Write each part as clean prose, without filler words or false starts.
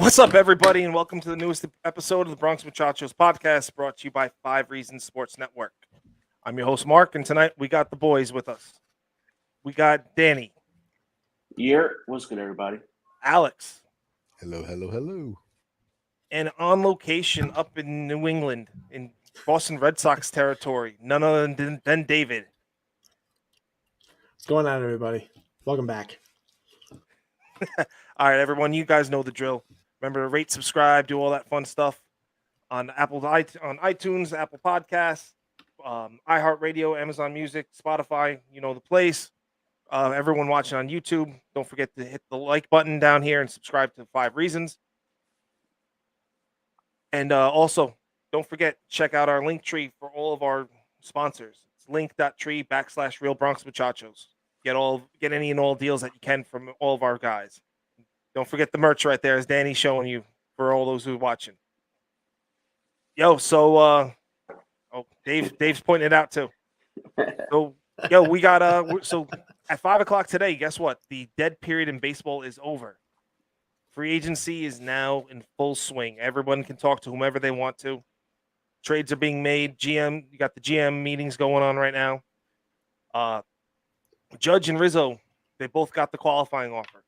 What's up, everybody, and welcome to the newest episode of the Bronx Muchachos podcast, brought to you by 5 Reasons Sports Network. I'm your host, Mark, and tonight we got the boys with us. We got Danny. What's good, everybody? Alex. Hello. And on location up in New England, in Boston Red Sox territory, none other than David. What's going on, everybody? Welcome back. All right, everyone, you guys know the drill. Remember to rate, subscribe, do all that fun stuff on iTunes, Apple Podcasts, iHeartRadio, Amazon Music, Spotify. You know the place. Everyone watching on YouTube, don't forget to hit the like button down here and subscribe to 5 Reasons. And also, don't forget, check out our link tree for all of our sponsors. It's link.tree/Real Bronx Muchachos. Get any and all deals that you can from all of our guys. Don't forget the merch right there, as Danny's showing you for all those who are watching. Yo, so Dave's pointing it out too. So we got so at 5:00 today. Guess what? The dead period in baseball is over. Free agency is now in full swing. Everyone can talk to whomever they want to. Trades are being made. You got the GM meetings going on right now. Judge and Rizzo, they both got the qualifying offer.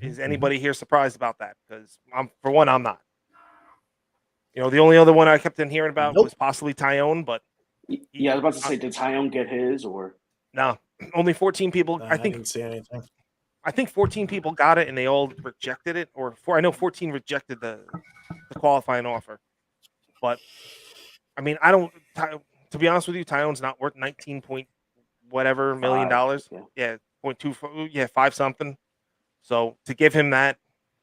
Is anybody here surprised about that? Because I'm not. You know, the only other one I kept on hearing about was possibly Tyone, but I was about to say, did Tyone get his or no? Only 14 people. I didn't see anything. I think 14 people got it, and they all rejected it. I know 14 rejected the qualifying offer. But I mean, to be honest with you, Tyone's not worth 19 point whatever million dollars. Yeah, 0.2. 5 something. So to give him that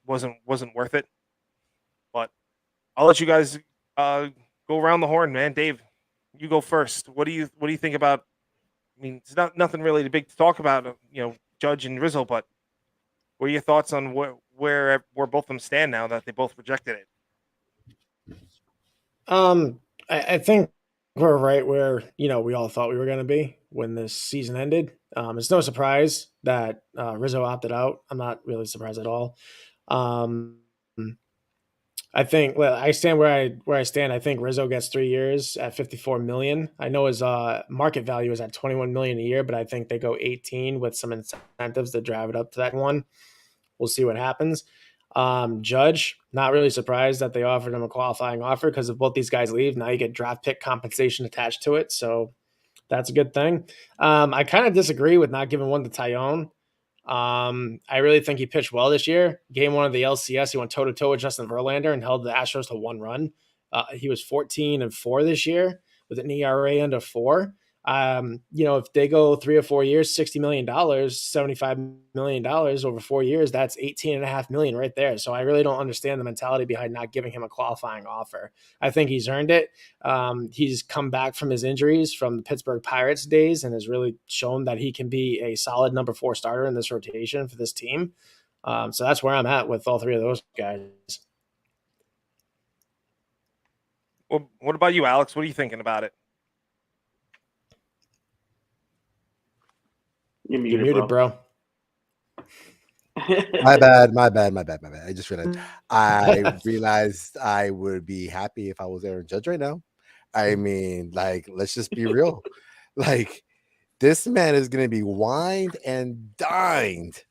wasn't worth it. But I'll let you guys go around the horn, man. Dave, you go first. What do you think about? I mean, it's nothing really big to talk about, Judge and Rizzo, but what are your thoughts on where both of them stand now that they both rejected it? I think we're right where we all thought we were going to be when this season ended. It's no surprise that Rizzo opted out. I'm not really surprised at all. I think I stand where I stand. I think Rizzo gets 3 years at $54 million. I know his market value is at $21 million a year, but I think they go 18 with some incentives to drive it up to that one. We'll see what happens. Judge, not really surprised that they offered him a qualifying offer because if both these guys leave, now you get draft pick compensation attached to it. So that's a good thing. I kind of disagree with not giving one to Tyone. I really think he pitched well this year. Game 1 of the LCS, he went toe-to-toe with Justin Verlander and held the Astros to 1 run. He was 14-4 this year with an ERA under 4. If they go 3 or 4 years, $60 million, $75 million over 4 years, that's $18.5 million right there. So I really don't understand the mentality behind not giving him a qualifying offer. I think he's earned it. He's come back from his injuries from the Pittsburgh Pirates days and has really shown that he can be a solid number 4 starter in this rotation for this team. So that's where I'm at with all 3 of those guys. Well, what about you, Alex? What are you thinking about it? You're muted, bro. My bad. I just realized I would be happy if I was Aaron Judge right now. I mean, let's just be real. This man is going to be wined and dined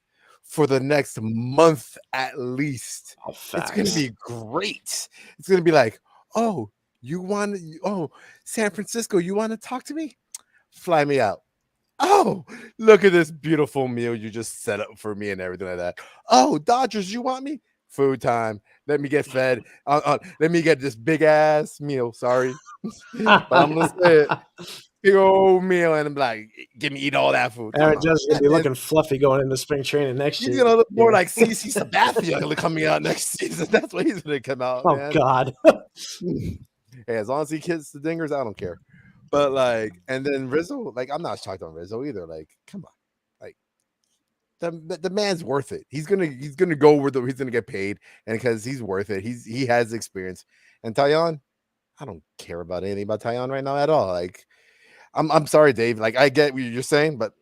for the next month at least. It's going to be great. It's going to be like, San Francisco, you want to talk to me? Fly me out. Oh, look at this beautiful meal you just set up for me and everything like that. Oh, Dodgers, you want me? Food time. Let me get fed. Let me get this big ass meal. Sorry. But I'm going to say it. Big old meal. And I'm like, eat all that food. Aaron Judge is going to be looking fluffy going into spring training next year. He's going to look more like CC Sabathia coming out next season. That's what he's going to come out. Oh, man. God. Hey, as long as he kicks the dingers, I don't care. But and then Rizzo, I'm not shocked on Rizzo either. Come on, the man's worth it. He's gonna go where he's gonna get paid, and because he's worth it, he has experience. And Tyone, I don't care about anything about Tyone right now at all. I'm sorry, Dave. I get what you're saying, but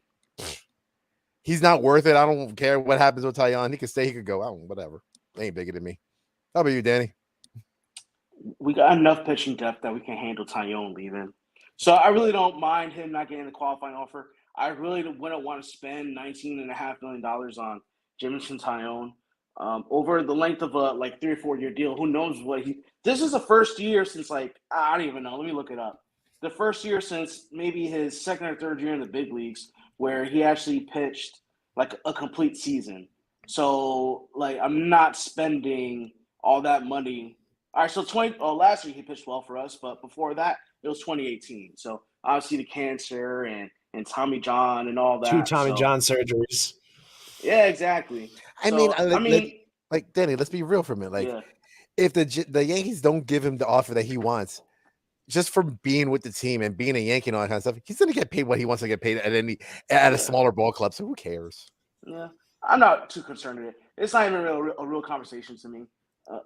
he's not worth it. I don't care what happens with Tyone. He could stay, he could go. Whatever. They ain't bigger than me. How about you, Danny? We got enough pitching depth that we can handle Tyone leaving. So I really don't mind him not getting the qualifying offer. I really wouldn't want to spend $19.5 million on Jameson Tyone over the length of a 3 or 4 year deal. Who knows what he? This is the first year since I don't even know. Let me look it up. The first year since maybe his second or third year in the big leagues where he actually pitched a complete season. So I'm not spending all that money. All right, so last year he pitched well for us, but before that it was 2018. So obviously the cancer and Tommy John and all that. 2 Tommy John surgeries. Yeah, exactly. I mean, Danny, let's be real for a minute. If the Yankees don't give him the offer that he wants, just for being with the team and being a Yankee and all that kind of stuff, he's gonna get paid what he wants to get paid at a smaller ball club. So who cares? Yeah, I'm not too concerned with it. It's not even a real conversation to me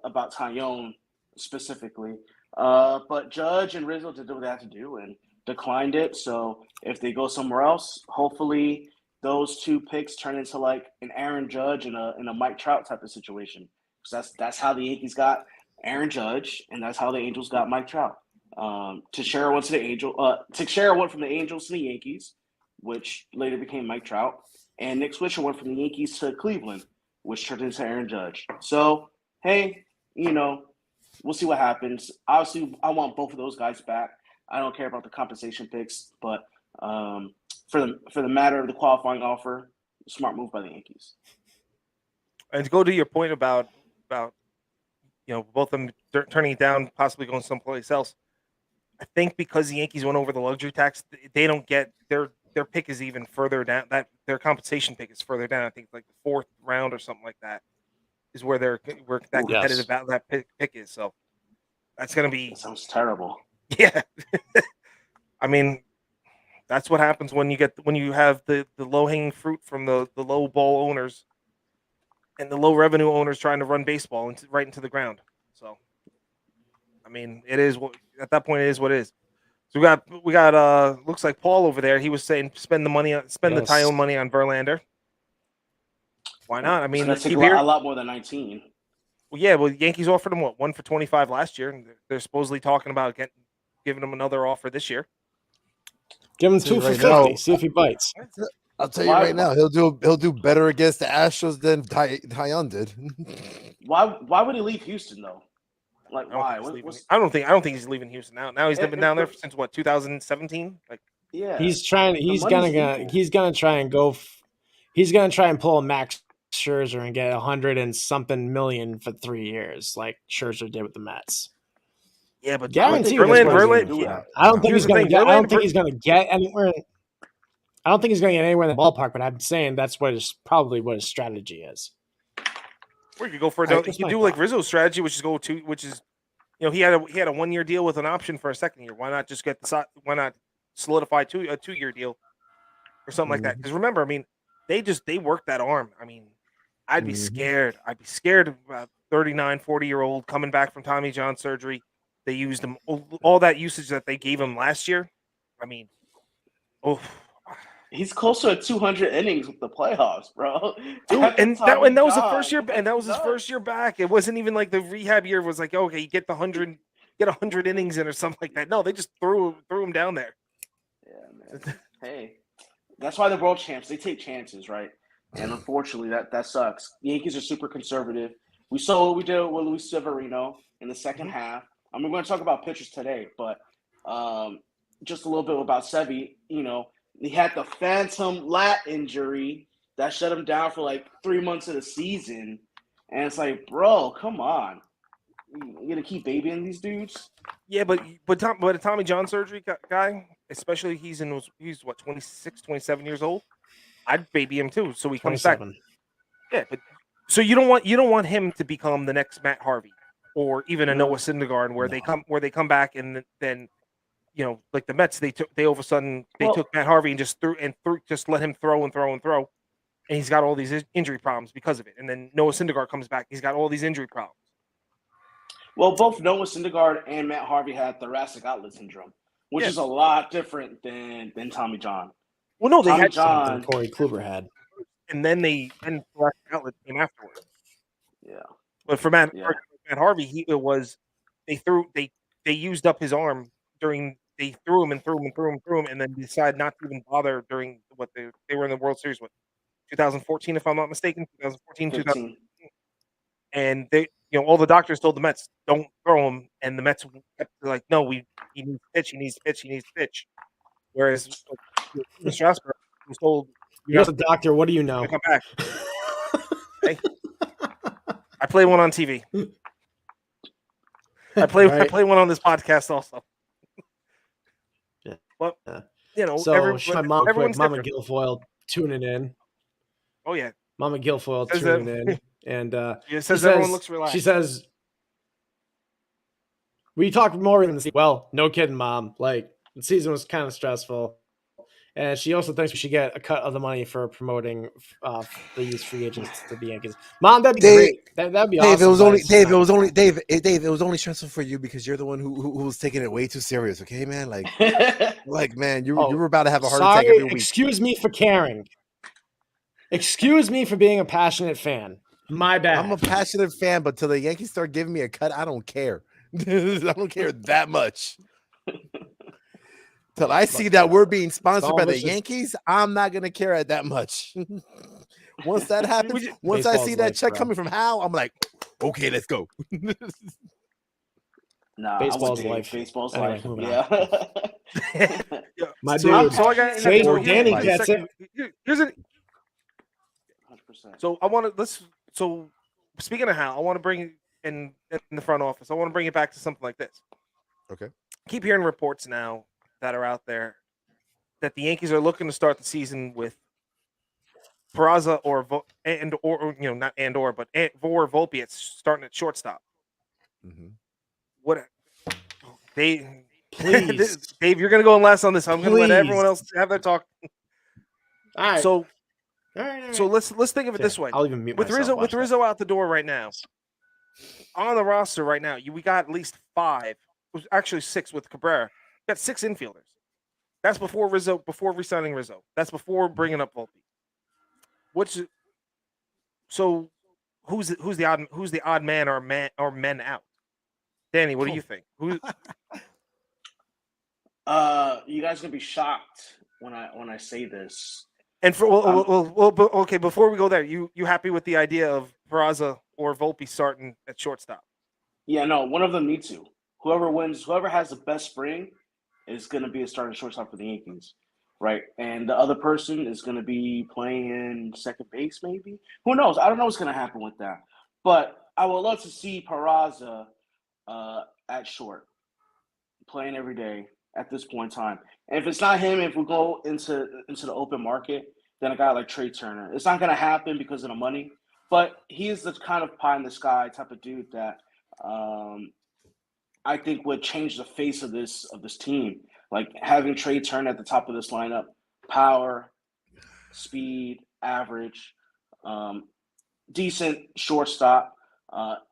about Tyone specifically. But Judge and Rizzo did what they had to do and declined it. So if they go somewhere else, hopefully those 2 picks turn into an Aaron Judge and a Mike Trout type of situation. Because that's how the Yankees got Aaron Judge, and that's how the Angels got Mike Trout. Teixeira went to the Angels. Teixeira went from the Angels to the Yankees, which later became Mike Trout, and Nick Swisher went from the Yankees to Cleveland, which turned into Aaron Judge. So hey, we'll see what happens. Obviously, I want both of those guys back. I don't care about the compensation picks, but for the matter of the qualifying offer, smart move by the Yankees. And to go to your point about both of them turning it down, possibly going someplace else, I think because the Yankees went over the luxury tax, they don't get their pick is even further down. That their compensation pick is further down. I think the 4th round or something like that is where that competitive that pick is. So that's going to be. That sounds terrible. Yeah, I mean, that's what happens when you have the low hanging fruit from the low ball owners and the low revenue owners trying to run baseball right into the ground. So, I mean, it is at that point it is what it is. So we got looks like Paul over there. He was saying spend the Tyone money on Verlander. Why not? I mean, that's a lot more than 19. Well, yeah. Well, the Yankees offered him 1 for 25 last year, and they're supposedly talking about giving him another offer this year. Give him 2 for 50. See if he bites. I'll tell you right now, he'll do better against the Astros than Tyone did. Why would he leave Houston though? Why? I don't think he's leaving Houston now. Now he's been down there since 2017. Yeah, he's gonna try and go. He's gonna try and pull a Max Scherzer and get 100 and something million for 3 years, like Scherzer did with the Mets. Yeah, but guarantee Verlander. I don't think he's gonna get. I don't think he's gonna get anywhere. I don't think he's going to get anywhere in the ballpark, but I'm saying that's probably what his strategy is. Or you could go for he could do like Rizzo's strategy, which is he had a 1 year deal with an option for a second year. Why not just why not solidify a 2 year deal or something like that? Because remember, I mean, they worked that arm. I mean, I'd be scared. I'd be scared of a 39, 40-year-old coming back from Tommy John surgery. They used him all that usage that they gave him last year. I mean, he's closer to 200 innings with the playoffs, bro. And that was the first year, and that was his first year back. It wasn't even like the rehab year was like, okay, you get 100 innings in or something like that. No, they just threw him down there. Yeah, man. Hey, that's why the world champs, they take chances, right? And unfortunately, that sucks. The Yankees are super conservative. We saw what we did with Luis Severino in the second half. I mean, we're going to talk about pitchers today, but just a little bit about Sevy. He had the phantom lat injury that shut him down for 3 months of the season. And it's like, bro, come on. You going to keep babying these dudes? Yeah, but a Tommy John surgery guy, especially he's 26, 27 years old. I'd baby him too, so he comes back. Yeah, but so you don't want him to become the next Matt Harvey or even a Noah Syndergaard where they come back and then like the Mets, they all of a sudden took Matt Harvey and just just let him throw and throw and throw, and he's got all these injury problems because of it. And then Noah Syndergaard comes back, he's got all these injury problems. Well, both Noah Syndergaard and Matt Harvey had thoracic outlet syndrome, which is a lot different than Tommy John. Well, no, they Tommy had John. Corey Kluber had, and then thoracic outlet came afterwards. Yeah, but for Matt Matt Harvey, they used up his arm they threw him and then decided not to even bother during what they were in the World Series with 2014, if I'm not mistaken, 2014, 2000, 15. and all the doctors told the Mets don't throw him, and the Mets kept like, no, he needs to pitch, he needs to pitch, he needs to pitch. Whereas Steven Strasburg was told, You're just a doctor. What do you know? come back. Hey, I play one on TV. I play one on this podcast also. Yeah. But So my mom, everyone's Mama different. Guilfoyle tuning in. Oh yeah, Mama Guilfoyle Says tuning that- in, and it says everyone looks relaxed. She says, "We talked more in the season." Well, no kidding, Mom. Like the season was kind of stressful, and she also thinks we should get a cut of the money for promoting these free agents to the Yankees. Mom, that'd be great. That'd be Dave, awesome. Dave, it was only stressful for you because you're the one who was taking it way too serious. Okay, man. Like man, you were about to have a heart attack every week. Excuse me for caring. Excuse me for being a passionate fan. My bad. I'm a passionate fan, but till the Yankees start giving me a cut, I don't care. I don't care that much. Till I see that we're being sponsored by the Yankees, I'm not gonna care at that much. Once that happens, once I see that check coming from Hal, I'm like, okay, let's go. Nah, baseball's life. Baseball's Anyway, life. Yeah. My so, dude. so I got Danny gets it. Here's an 100%. So I want to So speaking of Hal, I want to bring in the front office. I want to bring it back to something like this. Okay. Keep hearing reports now that are out there that the Yankees are looking to start the season with Peraza or not Volpe. It's starting at shortstop. Mm-hmm. What they Please, Dave, you're going to go in last on this. I'm going to let everyone else have their talk. All right. So. All right. So let's think of it this way. I'll even mute with myself. Rizzo out the door right now, on the roster right now, we got at least 5, actually 6 with Cabrera. We got 6 infielders. That's before re-signing Rizzo. That's before bringing up Volpe. So who's the odd man or men out? Danny, what do you think? Who? You guys gonna be shocked when I say this. And okay. Before we go there, you happy with the idea of Peraza or Volpe starting at shortstop? Yeah, no, one of them needs to. Whoever has the best spring is going to be a starting shortstop for the Yankees, right? And the other person is going to be playing second base, maybe. Who knows? I don't know what's going to happen with that. But I would love to see Peraza at short, playing every day at this point in time. And if it's not him, if we go into the open market, then a guy like Trey Turner. It's not going to happen because of the money, but he is the kind of pie in the sky type of dude that I think would change the face of this team. Like having Trey Turner at the top of this lineup, power, speed, average, decent shortstop,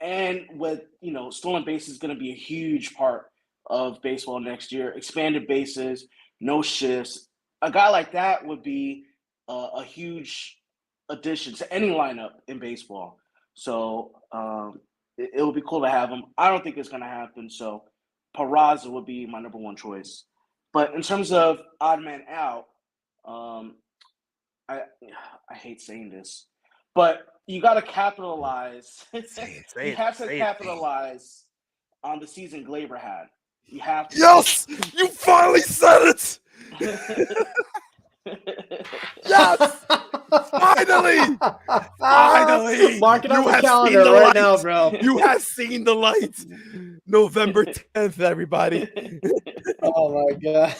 and with stolen bases is going to be a huge part of baseball next year. Expanded bases, no shifts. A guy like that would be a huge addition to any lineup in baseball. So it would be cool to have him. I don't think it's going to happen. So Peraza would be my number one choice. But in terms of odd man out, I hate saying this, but you got to capitalize. You have to capitalize on the season Gleyber had. You have to. Yes, you finally said it. Yes, finally. Mark it on the calendar right now, bro. You have seen the light. November 10th, everybody. Oh my god.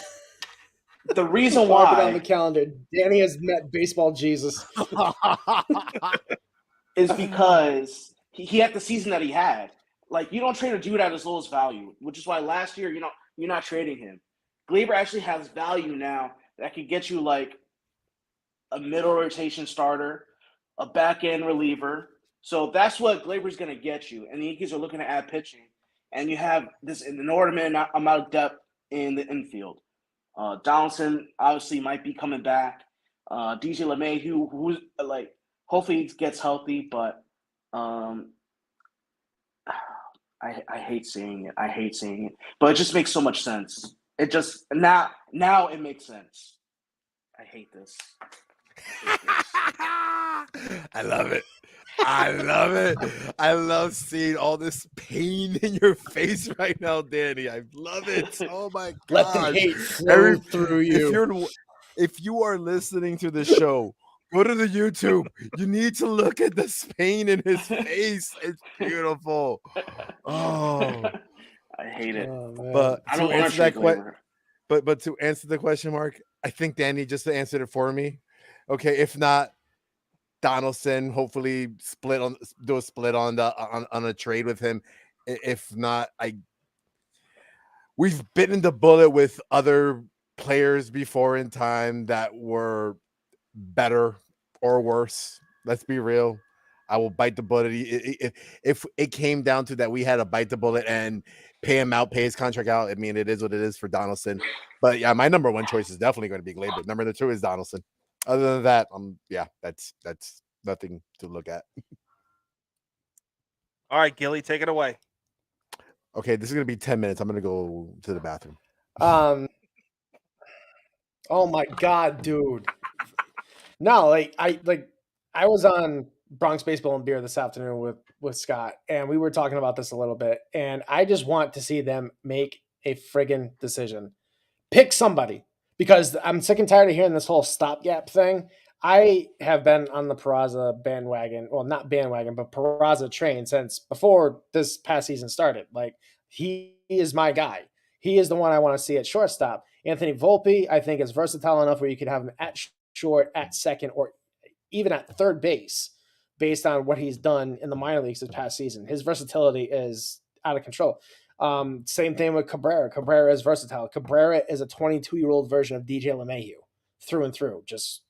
The reason Mark it on why the calendar. Danny has met baseball Jesus. is because he had the season that he had. Like, you don't trade a dude at his lowest value, which is why last year, you're not trading him. Gleyber actually has value now that could get you like a middle rotation starter, a back end reliever. So that's what Glaber's going to get you. And the Yankees are looking to add pitching, and you have this inordinate amount of depth in the infield. Donaldson obviously might be coming back. DJ LeMahieu, who's like, hopefully he gets healthy, but I hate seeing it. I hate seeing it, but it just makes so much sense. It just now it makes sense. I hate this. I hate this. I love it. I love it. I love seeing all this pain in your face right now, Danny. I love it. Oh my Let the gosh. hate flow through you. If you are listening to the show, go to the YouTube. You need to look at this pain in his face. It's beautiful. Oh, I hate it. Oh, man. but I to don't want answer to that trade question, Glaber. but to answer the question, Mark, I think Danny just answered it for me. Okay, if not, Donaldson, hopefully do a split on a trade with him. If not, we've bitten the bullet with other players before in time that were better or worse. Let's be real. I will bite the bullet. If it came down to that, we had to bite the bullet and pay him out, pay his contract out. I mean, it is what it is for Donaldson. But yeah, my number one choice is definitely going to be Glaber. Number two is Donaldson. Other than that, that's nothing to look at. All right, Gilly, take it away. Okay, this is going to be 10 minutes. I'm going to go to the bathroom. Oh my God, dude. No, I was on Bronx Baseball and Beer this afternoon with Scott, and we were talking about this a little bit, and I just want to see them make a friggin' decision. Pick somebody, because I'm sick and tired of hearing this whole stopgap thing. I have been on the Peraza bandwagon, well, not bandwagon, but Peraza train since before this past season started. Like, he is my guy. He is the one I want to see at shortstop. Anthony Volpe, I think, is versatile enough where you could have him at short, at second, or even at third base based on what he's done in the minor leagues this past season. His versatility is out of control. Same thing with Cabrera. Cabrera is versatile. Cabrera is a 22-year-old version of DJ LeMahieu through and through. Just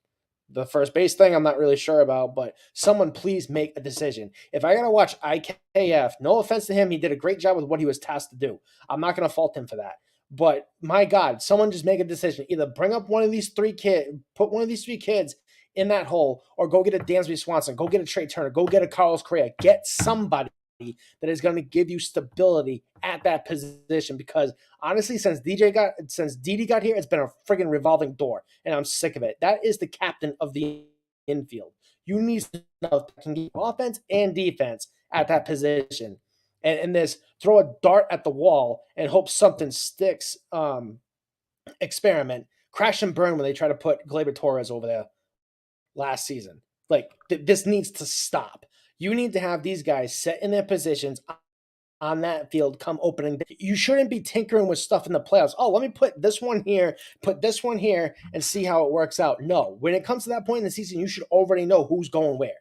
the first base thing I'm not really sure about, but someone please make a decision. If I got to watch IKF, no offense to him, he did a great job with what he was tasked to do. I'm not going to fault him for that. But my God, someone just make a decision. Either bring up one of these three kids, put one of these three kids in that hole, or go get a Dansby Swanson, go get a Trey Turner, go get a Carlos Correa. Get somebody that is going to give you stability at that position, because honestly, since Didi got here, it's been a friggin' revolving door, and I'm sick of it. That is the captain of the infield. You need to know that can get offense and defense at that position, and this throw a dart at the wall and hope something sticks. Experiment, crash and burn when they try to put Gleyber Torres over there last season. Like, this needs to stop. You need to have these guys set in their positions on that field come opening day. You shouldn't be tinkering with stuff in the playoffs. Oh, let me put this one here, and see how it works out. No, when it comes to that point in the season, you should already know who's going where.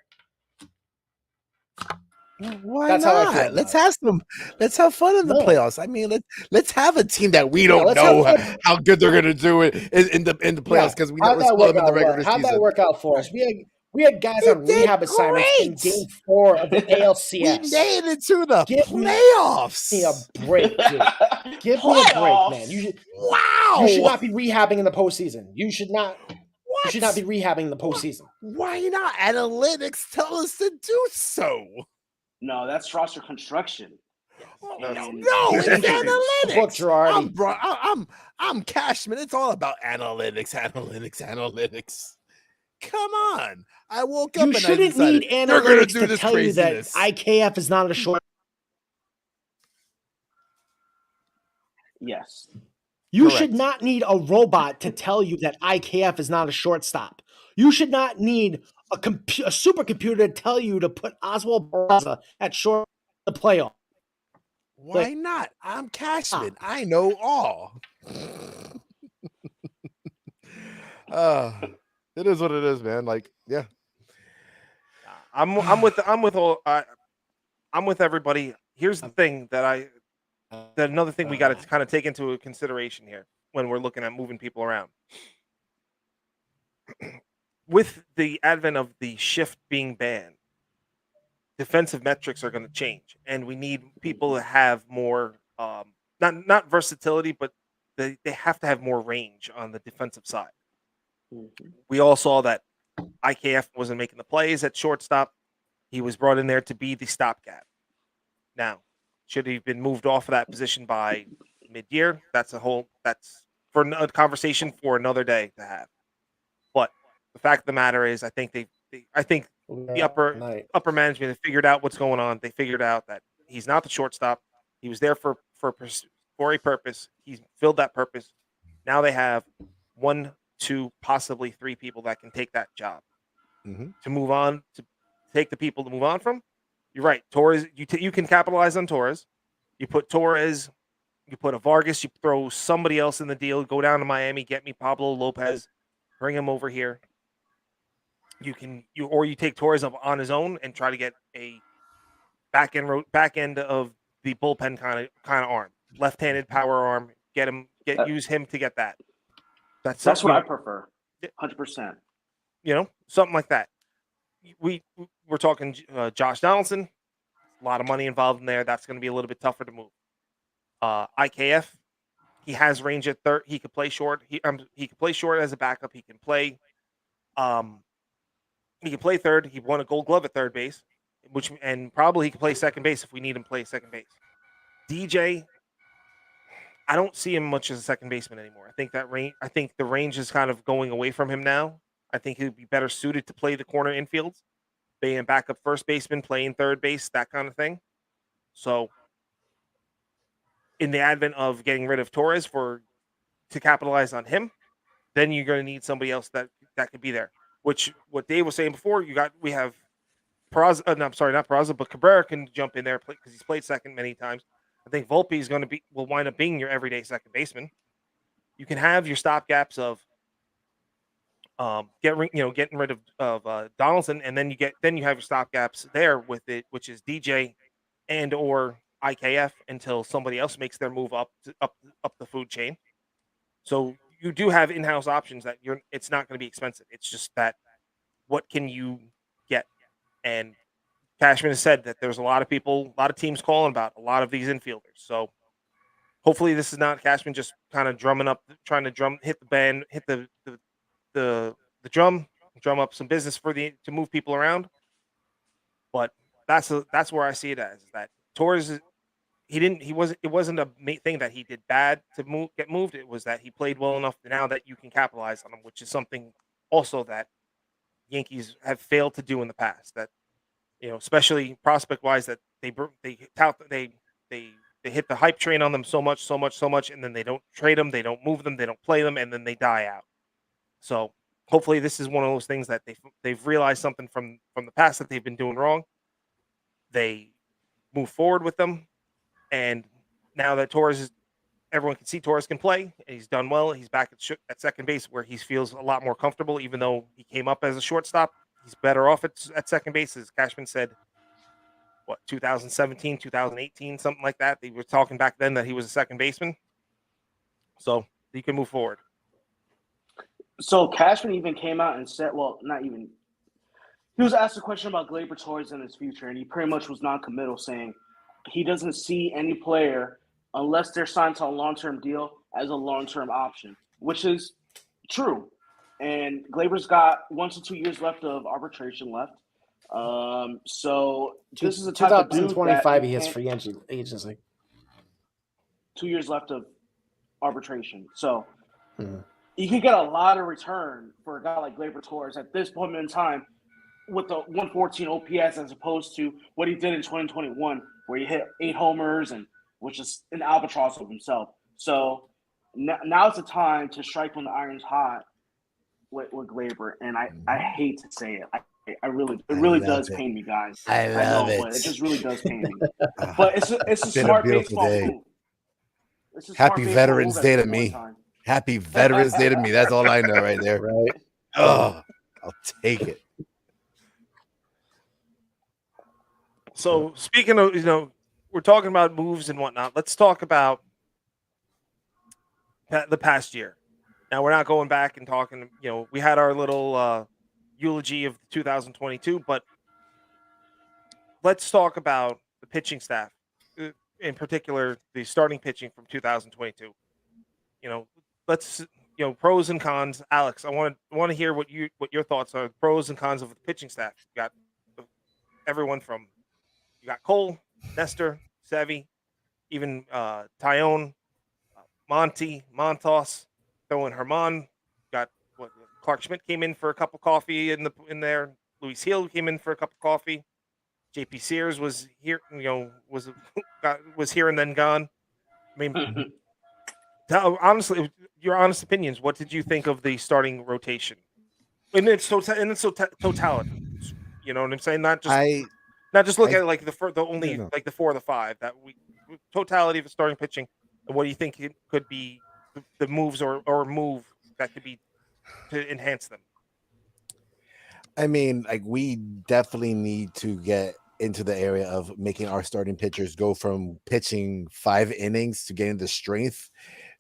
Why That's not? how I feel. Let's have some. Let's have fun in the playoffs. I mean, let's have a team that we don't know how good they're gonna do it in the playoffs, because we never saw them in the regular season. How'd that work out for us? We had guys on rehab assignments in Game 4 of the ALCS. We made it to the playoffs. Give me a break, dude. Give me a break, man. You should not be rehabbing in the postseason. You should not. What? You should not be rehabbing in the postseason. Why not? Analytics tell us to do so. No, that's roster construction. No, it's analytics. Book Girardi. I'm Cashman. It's all about analytics. Come on. I woke up. You shouldn't need analytics to tell you that IKF is not a short. Yes. You should not need a robot to tell you that IKF is not a shortstop. You should not need a supercomputer to tell you to put Oswald Peraza at short the playoff. Why not? I'm Cashman. I know all. It is what it is, man. Like, yeah. I'm with everybody. Here's the thing that another thing we got to kind of take into consideration here when we're looking at moving people around. With the advent of the shift being banned, defensive metrics are going to change, and we need people to have more not versatility, but they have to have more range on the defensive side. Mm-hmm. We all saw that IKF wasn't making the plays at shortstop. He was brought in there to be the stopgap. Now, Should he have been moved off of that position by mid-year? That's for a conversation for another day to have. But the fact of the matter is, I think the upper management have figured out what's going on. They figured out that he's not the shortstop. He was there for a purpose. He's filled that purpose. Now they have 1, 2, possibly 3 people that can take that job to move on, to take the people to move on from. You're right. Torres, you can capitalize on Torres. You put Torres, you put a Vargas, you throw somebody else in the deal, go down to Miami, get me Pablo Lopez, bring him over here. You take Torres up on his own and try to get a back end of the bullpen kind of arm, left-handed power arm. Use him to get that. That's what I prefer. 100%. Something like that. We're talking Josh Donaldson. A lot of money involved in there. That's going to be a little bit tougher to move. IKF, he has range at third. He could play short. He could play short as a backup. He can play. He can play third. He won a Gold Glove at third base, and probably he can play second base if we need him to play second base. DJ, I don't see him much as a second baseman anymore. I think the range is kind of going away from him now. I think he'd be better suited to play the corner infields, being a backup first baseman, playing third base, that kind of thing. So, in the advent of getting rid of Torres to capitalize on him, then you're going to need somebody else that could be there. Which, what Dave was saying before, we have Peraza. I'm sorry, not Peraza, but Cabrera can jump in there because he's played second many times. I think Volpe will wind up being your everyday second baseman. You can have your stopgaps of getting rid of Donaldson, and then you have your stopgaps there with it, which is DJ and or IKF until somebody else makes their move up the food chain. So you do have in-house options that it's not going to be expensive. It's just that what can you get? And Cashman has said that there's a lot of teams calling about a lot of these infielders. So hopefully this is not Cashman just kind of trying to hit the band, hit the drum up some business to move people around. But that's where I see it as, is that Torres, it wasn't a thing that he did bad to get moved. It was that he played well enough now that you can capitalize on him, which is something also that Yankees have failed to do in the past. That especially prospect wise, that they hit the hype train on them so much, and then they don't trade them, they don't move them, they don't play them, and then they die out. So hopefully this is one of those things that they've realized something from the past that they've been doing wrong. They move forward with them, and now that everyone can see Torres can play, and he's done well. He's back at second base where he feels a lot more comfortable, even though he came up as a shortstop. He's better off at second base, as Cashman said. 2017, 2018, something like that. They were talking back then that he was a second baseman. So he can move forward. So Cashman even came out and said, he was asked a question about Gleyber Torres in his future, and he pretty much was non-committal, saying he doesn't see any player, unless they're signed to a long-term deal, as a long-term option, which is true. And Gleyber's got 1 to 2 years left of arbitration left. So this is a type of dude 2025 he has free agency. 2 years left of arbitration. So you can get a lot of return for a guy like Gleyber Torres at this point in time with the 114 OPS, as opposed to what he did in 2021, where he hit 8 homers, and which is an albatross of himself. So now's the time to strike when the iron's hot with Gleyber, and I hate to say it. It really does pain me, guys. I love it. But it just really does pain me. But it's a smart baseball move. Happy Veterans Day to me. Happy Veterans Day to me. That's all I know right there. Right. Oh, I'll take it. So speaking of, we're talking about moves and whatnot. Let's talk about the past year. Now, we're not going back and talking, we had our little eulogy of 2022, but let's talk about the pitching staff, in particular, the starting pitching from 2022. Let's, pros and cons. Alex, I want to hear what your thoughts are, pros and cons of the pitching staff. You got everyone from, you got Cole, Nestor, Sevy, even Tyone, Montos, throwing Herman. Got what Clark Schmidt came in for a cup of coffee in there. Luis Hill came in for a cup of coffee. JP Sears was here, was here and then gone. I mean, honestly, your honest opinions. What did you think of the starting rotation? Totality. You know what I'm saying? I Not just look I at it like the yeah, only no. like the 4 or the 5 that we totality of the starting pitching. And what do you think it could be the moves or move that could be to enhance them? I mean, like we definitely need to get into the area of making our starting pitchers go from pitching 5 innings to getting the strength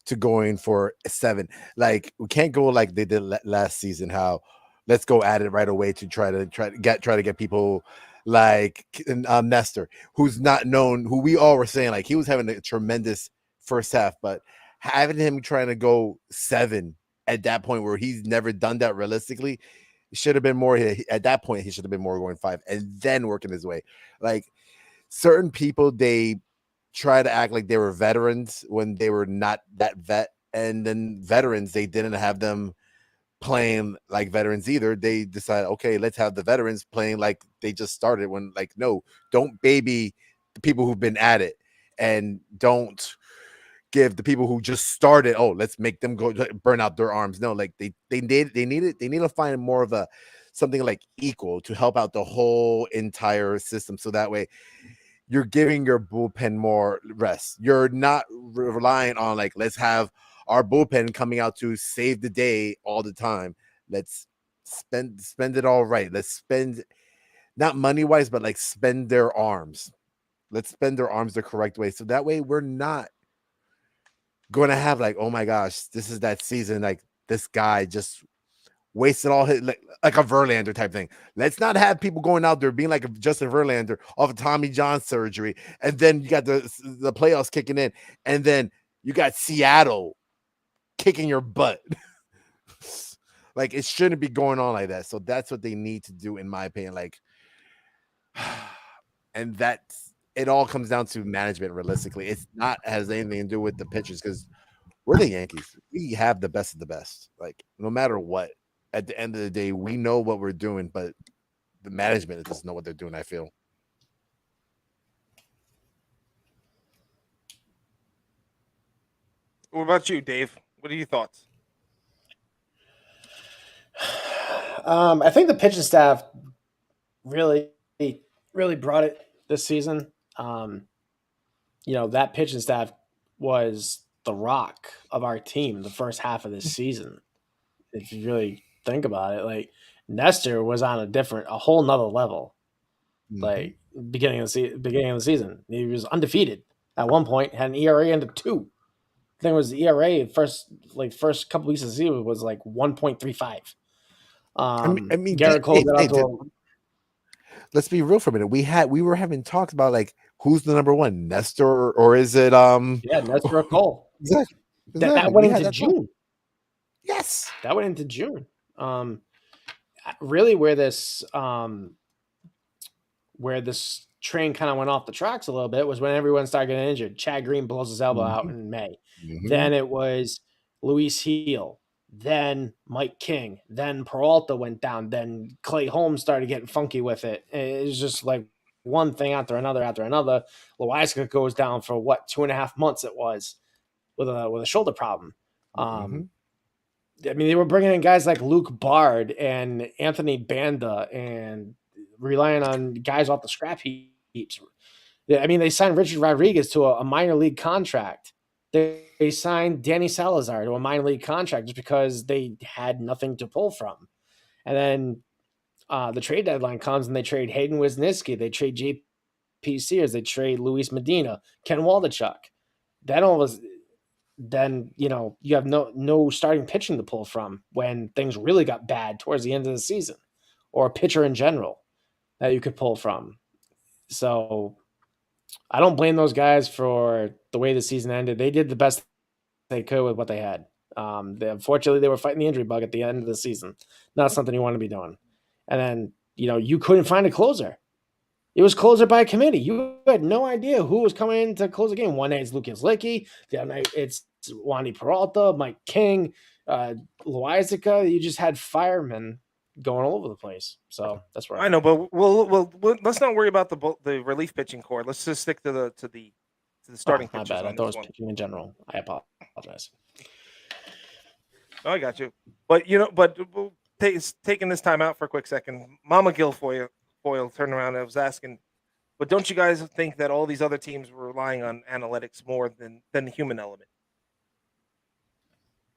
to going for 7. Like we can't go like they did last season. How let's go at it right away to try to get people like Nestor, who's not known, who we all were saying like he was having a tremendous first half, but having him trying to go 7 at that point where he's never done that realistically should have been more at that point. He should have been more going 5 and then working his way. Like certain people, they try to act like they were veterans when they were not that vet, and then veterans, they didn't have them playing like veterans either. They decided, okay, let's have the veterans playing like they just started. When like, no, don't baby the people who've been at it, and don't give the people who just started, oh, let's make them go burn out their arms. No, like they need to find more of a something like equal to help out the whole entire system, so that way you're giving your bullpen more rest. You're not relying on like, let's have our bullpen coming out to save the day all the time. Let's spend it all right. Let's spend, not money wise, but like spend their arms. Let's spend their arms the correct way, so that way we're not going to have like, oh my gosh, this is that season, like this guy just wasted all his like a Verlander type thing. Let's not have people going out there being like a Justin Verlander off of Tommy John surgery, and then you got the playoffs kicking in, and then you got Seattle kicking your butt. Like it shouldn't be going on like that. So that's what they need to do, in my opinion. Like, and that's it. All comes down to management. Realistically, it's not has anything to do with the pitchers, because we're the Yankees. We have the best of the best. Like no matter what, at the end of the day, we know what we're doing, but the management doesn't know what they're doing, I feel. What about you, Dave? What are your thoughts? I think the pitching staff really, really brought it this season. That pitching staff was the rock of our team the first half of this season. If you really think about it, like Nestor was on a whole nother level. Like beginning of the season, he was undefeated at one point, had an ERA under 2. I think it was the ERA first couple weeks of the season was like 1.35. I mean, Garrett Cole got out to let's be real for a minute. We were having talks about like who's the number one, Nestor or is it Nestor Cole. Exactly. That went into June. Yes, that went into June. Really, where this train kind of went off the tracks a little bit was when everyone started getting injured. Chad Green blows his elbow out in May. Then it was Luis Hill. Then Mike King. Then Peralta went down. Then Clay Holmes started getting funky with it. It was just like one thing after another after another. Loiska goes down for 2.5 months it was with a shoulder problem. I mean, they were bringing in guys like Luke Bard and Anthony Banda and relying on guys off the scrap heaps. I mean, they signed Richard Rodriguez to a minor league contract. They signed Danny Salazar to a minor league contract just because they had nothing to pull from. And then the trade deadline comes and they trade Hayden Wisniewski. They trade J.P. Sears. They trade Luis Medina, Ken Waldachuk. Then you have no starting pitching to pull from when things really got bad towards the end of the season, or a pitcher in general that you could pull from. So I don't blame those guys for the way the season ended. They did the best they could with what they had. Unfortunately, they were fighting the injury bug at the end of the season. Not something you want to be doing. And then, you couldn't find a closer. It was closer by committee. You had no idea who was coming in to close the game. One night it's Lucas Licky. The other night it's Wandy Peralta, Mike King, Loizaga. You just had firemen going all over the place. So that's where I know, but let's not worry about the relief pitching core. Let's just stick to the starting my pitchers bad. I on thought it this was one. pitching in general. I apologize. Oh, I got you. But taking this time out for a quick second, Mama Guilfoyle turned around and was asking, but don't you guys think that all these other teams were relying on analytics more than the human element?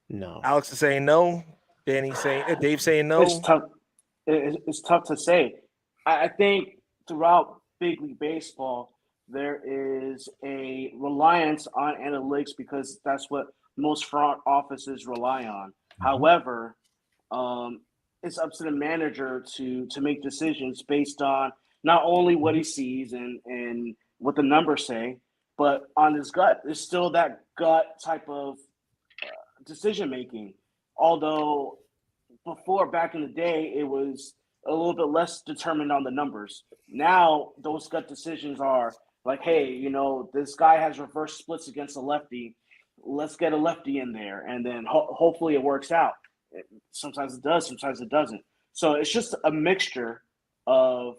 No. Alex is saying no. Dave's saying no. It's tough. It's tough to say. I think throughout big league baseball, there is a reliance on analytics because that's what most front offices rely on. However, it's up to the manager to make decisions based on not only what he sees and what the numbers say, but on his gut. There's still that gut type of decision making. Although before, back in the day, it was a little bit less determined on the numbers. Now those gut decisions are like, hey, this guy has reverse splits against a lefty. Let's get a lefty in there, and then hopefully it works out. Sometimes it does, sometimes it doesn't. So it's just a mixture of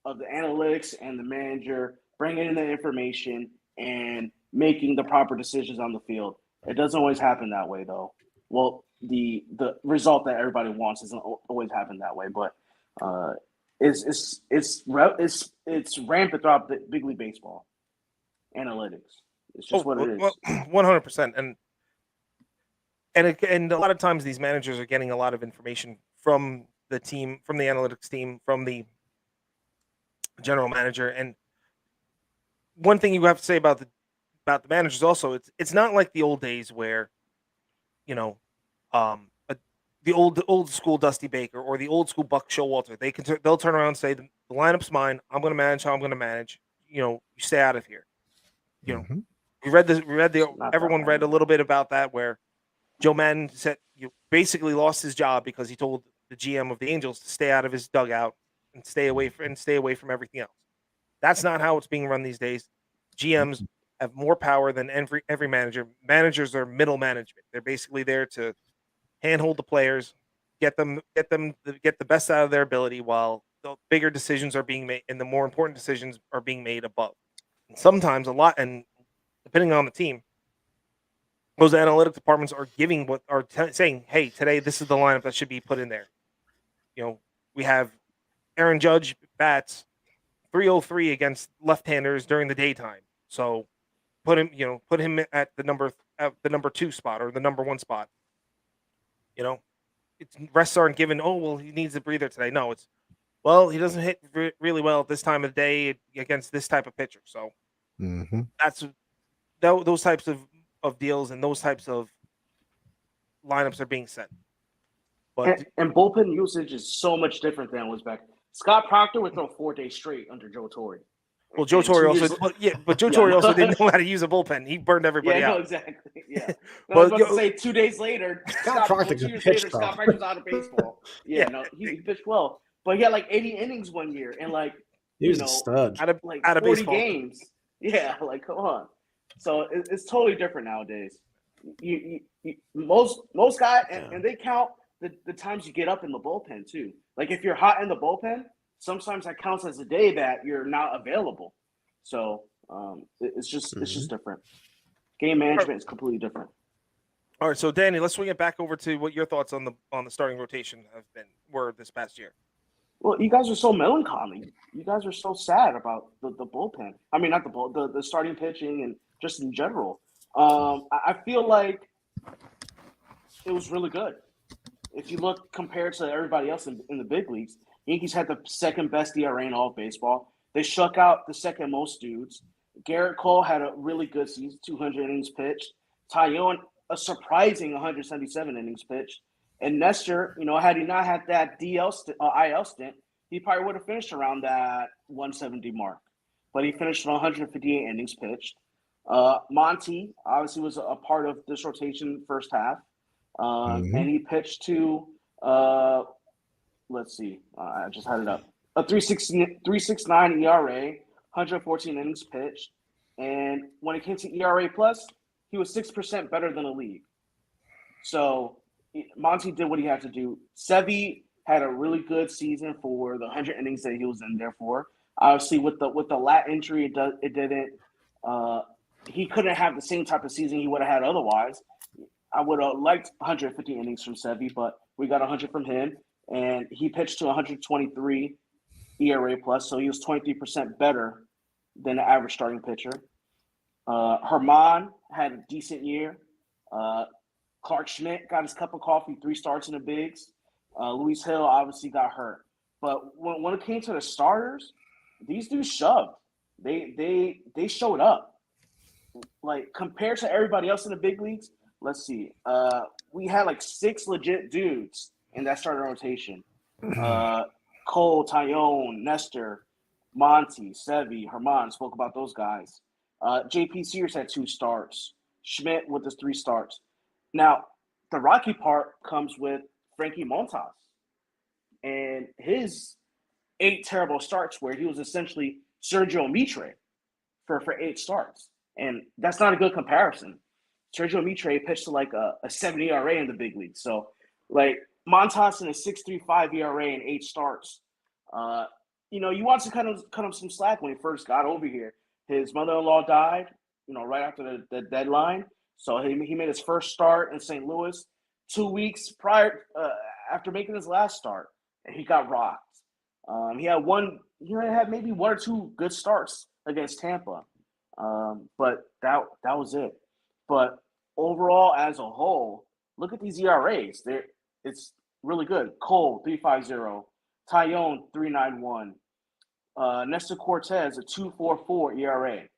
the analytics and the manager bringing in the information and making the proper decisions on the field. It doesn't always happen that way, though. Well, the result that everybody wants doesn't always happen that way, but it's rampant throughout big league baseball. Analytics. It's just what it is. 100%. And a lot of times these managers are getting a lot of information from the team, from the analytics team, from the general manager. And one thing you have to say about the managers also, it's not like the old days where, the old school Dusty Baker or the old school Buck Showalter. They'll turn around and say the lineup's mine. I'm going to manage how I'm going to manage. You stay out of here. Everyone read a little bit about that where Joe Madden said basically lost his job because he told the GM of the Angels to stay out of his dugout and stay away from everything else. That's not how it's being run these days. GMs have more power than every manager. Managers are middle management. They're basically there to handhold the players, get the best out of their ability, while the bigger decisions are being made and the more important decisions are being made above. And sometimes a lot, and depending on the team, those analytic departments are giving saying, hey, today this is the lineup that should be put in there. We have Aaron Judge bats 303 against left-handers during the daytime. So put him at the number 2 spot or the number 1 spot. Rests aren't given. Oh, well, he needs a breather today. No, he doesn't hit really well at this time of the day against this type of pitcher. So that's those types of deals and those types of lineups are being set. But and bullpen usage is so much different than it was back. Scott Proctor would throw 4 days straight under Joe Torre. Well, Joe Torre also, Torre also didn't know how to use a bullpen. He burned everybody out. Yeah, exactly. Yeah. I was about to say 2 days later, Scott Proctor Scott Proctor's out of baseball. Yeah. He pitched well, but he had like 80 innings one year, and he was a stud. Out of 40 baseball games. Yeah, come on. So it's totally different nowadays. Most guys, and they count the times you get up in the bullpen too. Like if you're hot in the bullpen, sometimes that counts as a day that you're not available. So it's just different. Game management is completely different. All right, so Danny, let's swing it back over to what your thoughts on the starting rotation were this past year. Well, you guys are so melancholy. You guys are so sad about the bullpen. I mean, not the starting pitching and just in general. I feel like it was really good. If you look compared to everybody else in the big leagues, Yankees had the second best ERA in all of baseball. They struck out the second most dudes. Garrett Cole had a really good season, 200 innings pitched. Taillon, a surprising 177 innings pitched. And Nestor, had he not had that IL stint, he probably would have finished around that 170 mark. But he finished with 158 innings pitched. Monty obviously was a part of this rotation first half. And he pitched to, let's see, I just had it up. a 3.69 ERA, 114 innings pitched, and when it came to ERA plus, he was 6% better than the league. So Monty did what he had to do. Sevy had a really good season for the 100 innings that he was in there for. Obviously, with the lat injury, it didn't. He couldn't have the same type of season he would have had otherwise. I would have liked 150 innings from Sevy, but we got 100 from him, and he pitched to 123 ERA plus, so he was 23% better than the average starting pitcher. Herman had a decent year. Clark Schmidt got his cup of coffee, 3 starts in the bigs. Luis Hill obviously got hurt. But when it came to the starters, these dudes shoved. They showed up. Like, compared to everybody else in the big leagues, let's see. We had like 6 legit dudes in that starting rotation. Cole, Tyone, Nestor, Monty, Sevy, Herman, spoke about those guys. JP Sears had 2 starts. Schmidt with his 3 starts. Now, the rocky part comes with Frankie Montas and his 8 terrible starts where he was essentially Sergio Mitre for 8 starts. And that's not a good comparison. Sergio Mitre pitched to like a 7 ERA in the big league. So, like, Montas in a 6.35 ERA and 8 starts. You want to cut him some slack when he first got over here. His mother-in-law died, right after the deadline. So he made his first start in St. Louis 2 weeks prior after making his last start, and he got rocked. He had maybe 1 or 2 good starts against Tampa, but that was it. But overall, as a whole, look at these ERAs. It's really good. Cole 3.50, Tyone 3.91, Nestor Cortez a 2.44 ERA,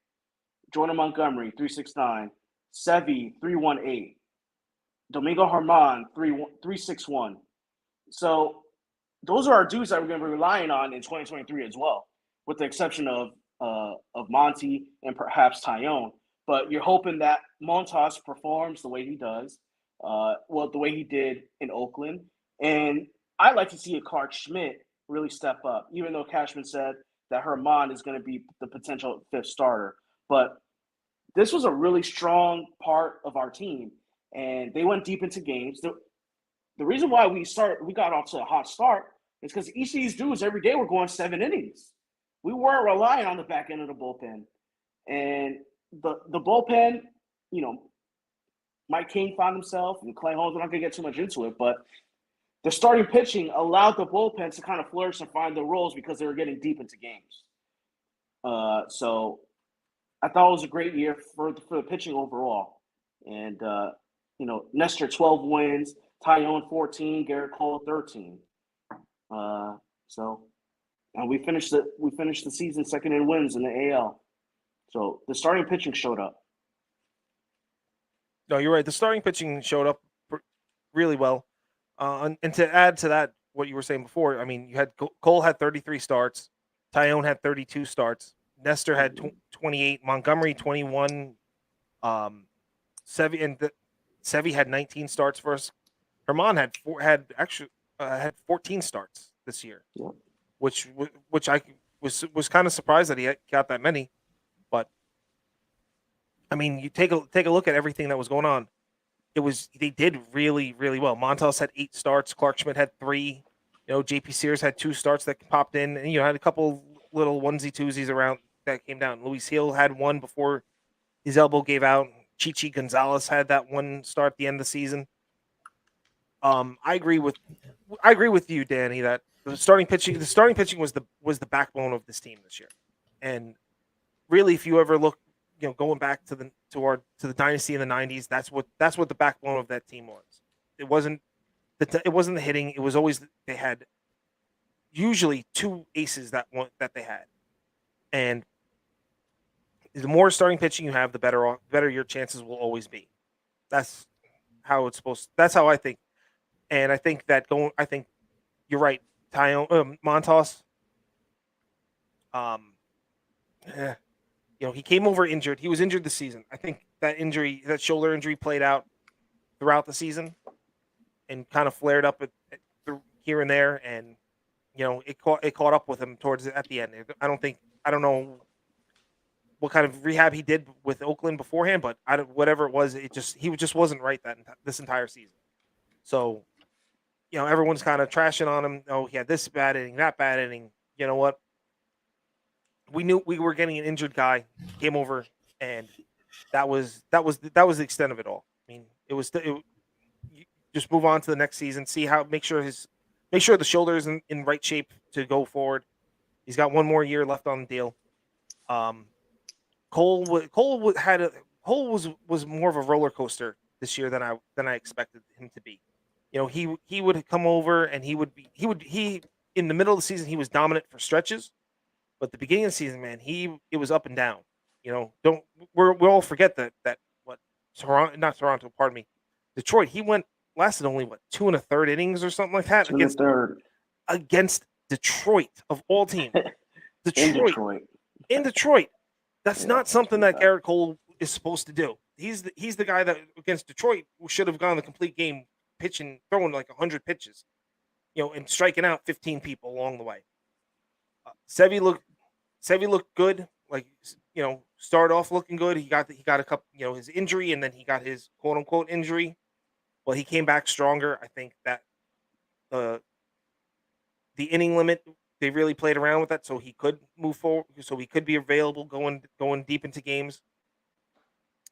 Jordan Montgomery 3.69. Sevy 3.18, Domingo Herman 3.61. So those are our dudes that we're going to be relying on in 2023 as well, with the exception of Monty and perhaps Tyone. But you're hoping that Montas performs the way he does, the way he did in Oakland. And I'd like to see a Clark Schmidt really step up, even though Cashman said that Herman is going to be the potential 5th starter. But this was a really strong part of our team, and they went deep into games. The reason why we got off to a hot start is because each of these dudes every day were going 7 innings. We weren't relying on the back end of the bullpen, and the bullpen, Mike King found himself, and Clay Holmes. We're not going to get too much into it, but the starting pitching allowed the bullpen to kind of flourish and find their roles because they were getting deep into games. So I thought it was a great year for the pitching overall. And, Nestor 12 wins, Tyone 14, Garrett Cole 13. And we finished the season second in wins in the AL. So the starting pitching showed up. No, you're right. The starting pitching showed up really well. And to add to that, what you were saying before, I mean, you had Cole had 33 starts, Tyone had 32 starts, Nestor had 28, Montgomery 21, Sevy had 19 starts for us. Herman had 14 starts this year, Yeah. which I was kind of surprised that he got that many. But I mean, you take a look at everything that was going on. They did really, really well. Montas had 8 starts. Clark Schmidt had 3. JP Sears had 2 starts that popped in, and had a couple little onesie twosies around that came down. Luis Hill had one before his elbow gave out. Chichi Gonzalez had that 1 start at the end of the season. I agree with you, Danny, that the starting pitching was the backbone of this team this year. And really, if you ever look, going back to the dynasty in the 90s, that's what the backbone of that team was. It wasn't the hitting. It was always they had usually 2 aces that they had, and the more starting pitching you have, the better your chances will always be. That's how it's supposed. That's how I think, and I think you're right. Montas, he came over injured. He was injured this season. I think that shoulder injury played out throughout the season and kind of flared up here and there. And, it caught up with him towards at the end. I don't know what kind of rehab he did with Oakland beforehand, but whatever it was, he just wasn't right this entire season. So, everyone's kind of trashing on him. Oh, he had this bad inning, that bad inning. You know what? We knew we were getting an injured guy. Came over, and that was the extent of it all. I mean, you just move on to the next season. Make sure the shoulder is in right shape to go forward. He's got one more year left on the deal. Cole was more of a roller coaster this year than I expected him to be. He would come over and he in the middle of the season he was dominant for stretches, but the beginning of the season, man, it was up and down. Don't we all forget that what Toronto, not Toronto, pardon me, Detroit. He lasted only 2 1/3 innings or something like that 2 1/3 against Detroit of all teams. In Detroit. That's not something that Garrett Cole is supposed to do. He's the guy that against Detroit should have gone the complete game pitching, throwing 100 pitches, and striking out 15 people along the way. Sevy looked good. Started off looking good. He got a couple, his injury, and then he got his quote unquote injury. Well, he came back stronger. I think that the inning limit, they really played around with that, so he could move forward, so he could be available going deep into games.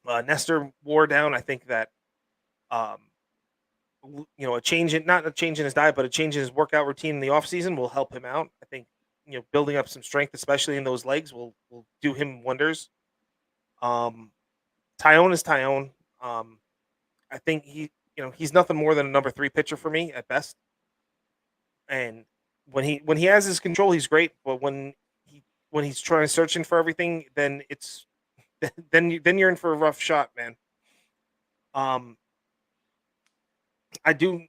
Nestor wore down. I think that, a change not a change in his diet, but a change in his workout routine in the offseason will help him out. I think building up some strength, especially in those legs, will do him wonders. Tyone is Tyone. I think he's nothing more than a number 3 pitcher for me at best. And when he has his control, he's great. But when he's searching for everything, then then you're in for a rough shot, man. I do,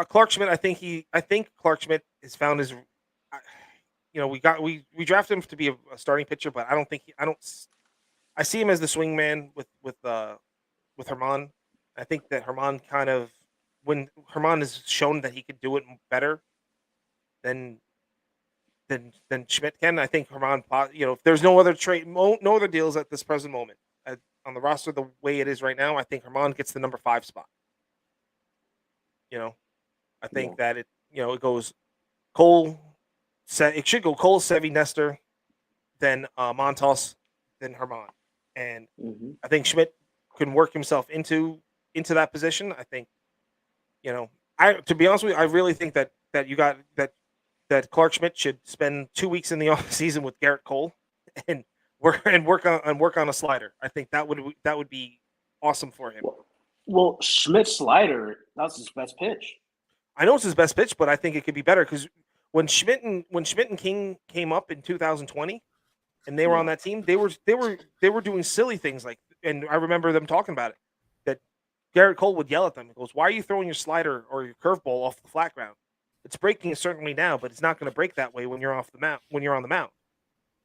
Clark Schmidt. I think Clark Schmidt has found his. We drafted him to be a starting pitcher, but I see him as the swing man with Herman. I think that Herman when Herman has shown that he could do it better than Schmidt can. I think Herman, if there's no other trade, no other deals at this present moment on the roster the way it is right now, I think Herman gets the number 5 spot. I think that it goes Cole. It should go Cole, Sevy, Nestor, then Montas, then Herman, and I think Schmidt can work himself into that position. I think, to be honest with you, I really think that Clark Schmidt should spend 2 weeks in the off season with Garrett Cole and work on a slider. I think that would be awesome for him. Well, Schmidt's slider, that's his best pitch. I know it's his best pitch, but I think it could be better because when Schmidt and King came up in 2020 and they were on that team, they were doing silly things and I remember them talking about it, that Garrett Cole would yell at them. He goes, "Why are you throwing your slider or your curveball off the flat ground? It's breaking a certain way now, but it's not going to break that way when you're off the mound. When you're on the mound,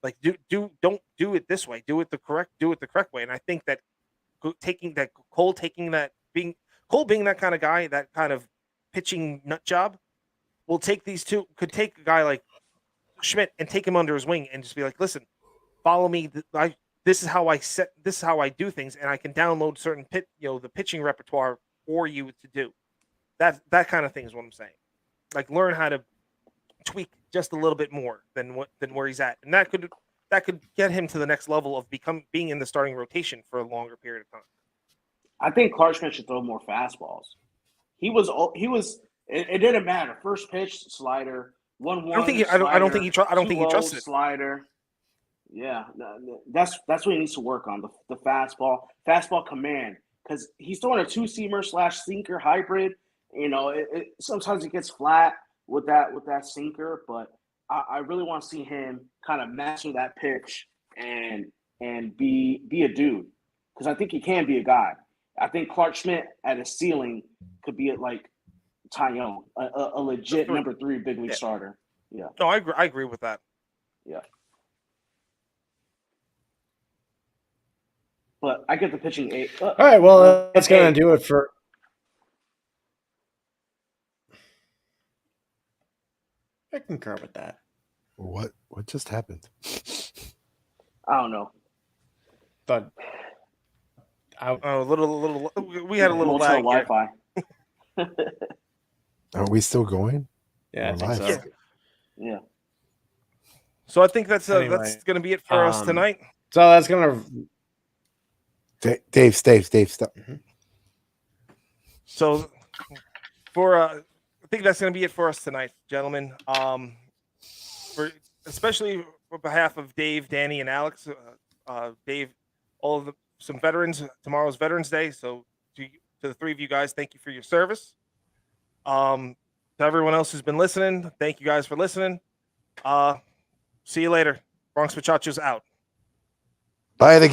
don't do it this way. Do it the correct way." And I think that Cole being that kind of guy, that kind of pitching nut job, will take could take a guy like Schmidt and take him under his wing and just be like, "Listen, follow me. This is how I do things, and I can download certain the pitching repertoire for you to do." That kind of thing is what I'm saying. Learn how to tweak just a little bit more than where he's at, and that could get him to the next level of being in the starting rotation for a longer period of time. I think Clark Schmidt should throw more fastballs. He was. It didn't matter. First pitch, slider. 1-1. I don't think he trusted it. Slider. Yeah, that's what he needs to work on, the fastball command, because he's throwing a 2-seamer / sinker hybrid. Sometimes it gets flat with that sinker, but I really want to see him kind of master that pitch and be a dude, because I think he can be a guy. I think Clark Schmidt at a ceiling could be like Tyone, a legit number 3 big league starter. Yeah. No, I agree with that. Yeah. But I get the pitching 8. All right, well, that's going to do it for. I concur with that. What just happened? I don't know. But Oh, a little. We had a little Motel lag here. Wi-Fi. Are we still going? yeah, I We're think live. so. Yeah. Yeah. So I think that's Anyway, going to be it for us tonight. So that's gonna. Dave, stop. So I think that's going to be it for us tonight, gentlemen. Especially for behalf of Dave, Danny, and Alex. Dave, some veterans. Tomorrow's Veterans Day, so to the three of you guys, thank you for your service. To everyone else who's been listening, thank you guys for listening. See you later. Bronx Muchachos out. Bye the game.